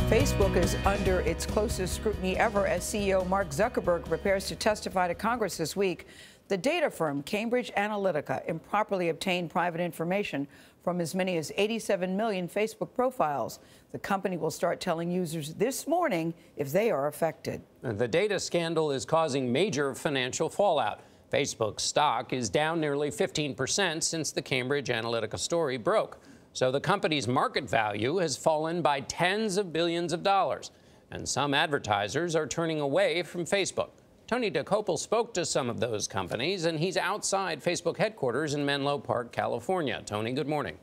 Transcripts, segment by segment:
Facebook is under its closest scrutiny ever as CEO Mark Zuckerberg prepares to testify to Congress this week. The data firm Cambridge Analytica improperly obtained private information from as many as 87 million Facebook profiles. The company will start telling users this morning if they are affected. The data scandal is causing major financial fallout. Facebook's stock is down nearly 15% since the Cambridge Analytica story broke. So the company's market value has fallen by tens of billions of dollars. And some advertisers are turning away from Facebook. Tony DeCopel spoke to some of those companies, and he's outside Facebook headquarters in Menlo Park, California. Tony, good morning.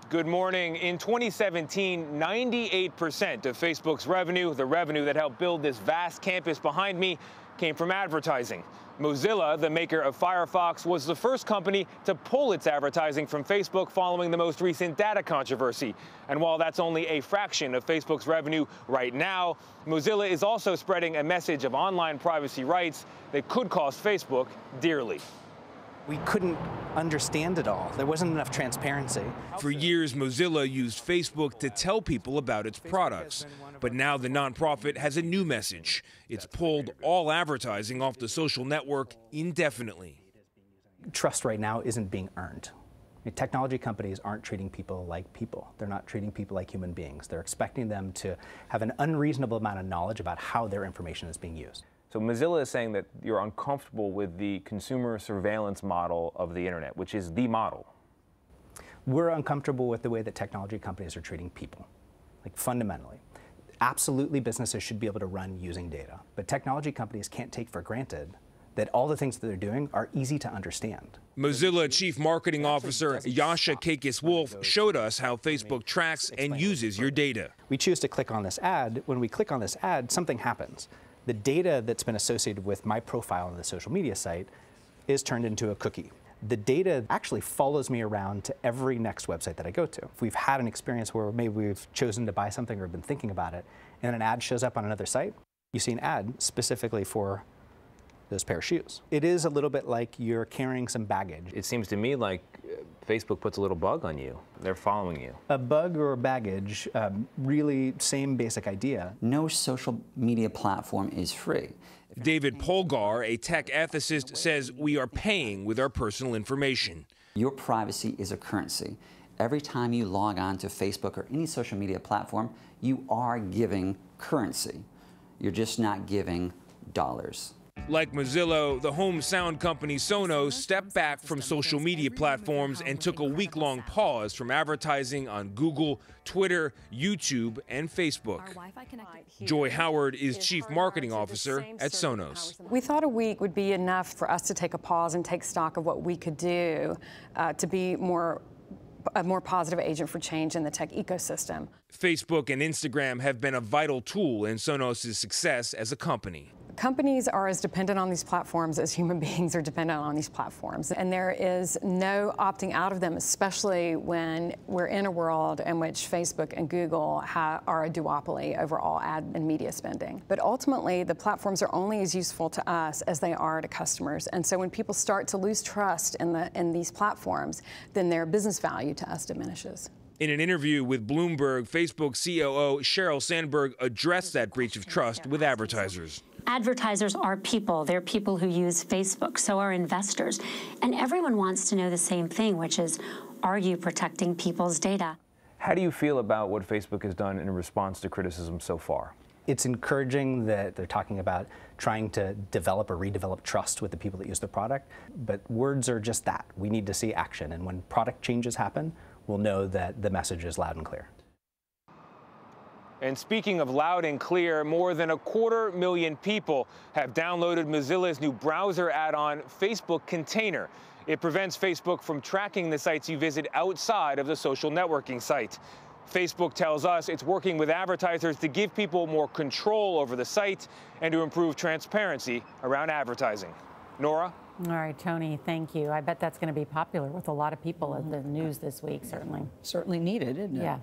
Good morning. In 2017, 98% of Facebook's revenue, the revenue that helped build this vast campus behind me, came from advertising. Mozilla, the maker of Firefox, was the first company to pull its advertising from Facebook following the most recent data controversy. And while that's only a fraction of Facebook's revenue right now, Mozilla is also spreading a message of online privacy rights that could cost Facebook dearly. We couldn't understand it all. There wasn't enough transparency. For years, Mozilla used Facebook to tell people about its products. But now the nonprofit has a new message. It's pulled all advertising off the social network indefinitely. Trust right now isn't being earned. Technology companies aren't treating people like people. They're not treating people like human beings. They're expecting them to have an unreasonable amount of knowledge about how their information is being used. So Mozilla is saying that you're uncomfortable with the consumer surveillance model of the internet, which is the model. We're uncomfortable with the way that technology companies are treating people, like fundamentally. Absolutely, businesses should be able to run using data, but technology companies can't take for granted that all the things that they're doing are easy to understand. Mozilla Chief Marketing Officer Yasha Kakis-Wolf showed us how Facebook tracks and uses your data. We choose to click on this ad. When we click on this ad, something happens. The data that's been associated with my profile on the social media site is turned into a cookie. The data actually follows me around to every next website that I go to. If we've had an experience where maybe we've chosen to buy something or been thinking about it, and an ad shows up on another site, you see an ad specifically for those pair of shoes. It is a little bit like you're carrying some baggage. It seems to me like Facebook puts a little bug on you. They're following you. A bug or baggage, really same basic idea. No social media platform is free. David Polgar, a tech ethicist, says we are paying with our personal information. Your privacy is a currency. Every time you log on to Facebook or any social media platform, you are giving currency. You're just not giving dollars. Like Mozilla, the home sound company Sonos stepped back from social media platforms and took a week-long pause from advertising on Google, Twitter, YouTube, and Facebook. Joy Howard is Chief Marketing Officer at Sonos. We thought a week would be enough for us to take a pause and take stock of what we could do to be a more positive agent for change in the tech ecosystem. Facebook and Instagram have been a vital tool in Sonos' success as a company. Companies are as dependent on these platforms as human beings are dependent on these platforms. And there is no opting out of them, especially when we're in a world in which Facebook and Google are a duopoly over all ad and media spending. But ultimately, the platforms are only as useful to us as they are to customers. And so when people start to lose trust in these platforms, then their business value to us diminishes. In an interview with Bloomberg, Facebook COO Sheryl Sandberg addressed that breach of trust with advertisers. Advertisers are people. They're people who use Facebook. So are investors. And everyone wants to know the same thing, which is, are you protecting people's data? How do you feel about what Facebook has done in response to criticism so far? It's encouraging that they're talking about trying to develop or redevelop trust with the people that use the product. But words are just that. We need to see action. And when product changes happen, we'll know that the message is loud and clear. And speaking of loud and clear, more than 250,000 people have downloaded Mozilla's new browser add-on, Facebook Container. It prevents Facebook from tracking the sites you visit outside of the social networking site. Facebook tells us it's working with advertisers to give people more control over the site and to improve transparency around advertising. Norah? All right, Tony, thank you. I bet that's going to be popular with a lot of people at the news this week, certainly. Certainly needed, isn't it? Yeah.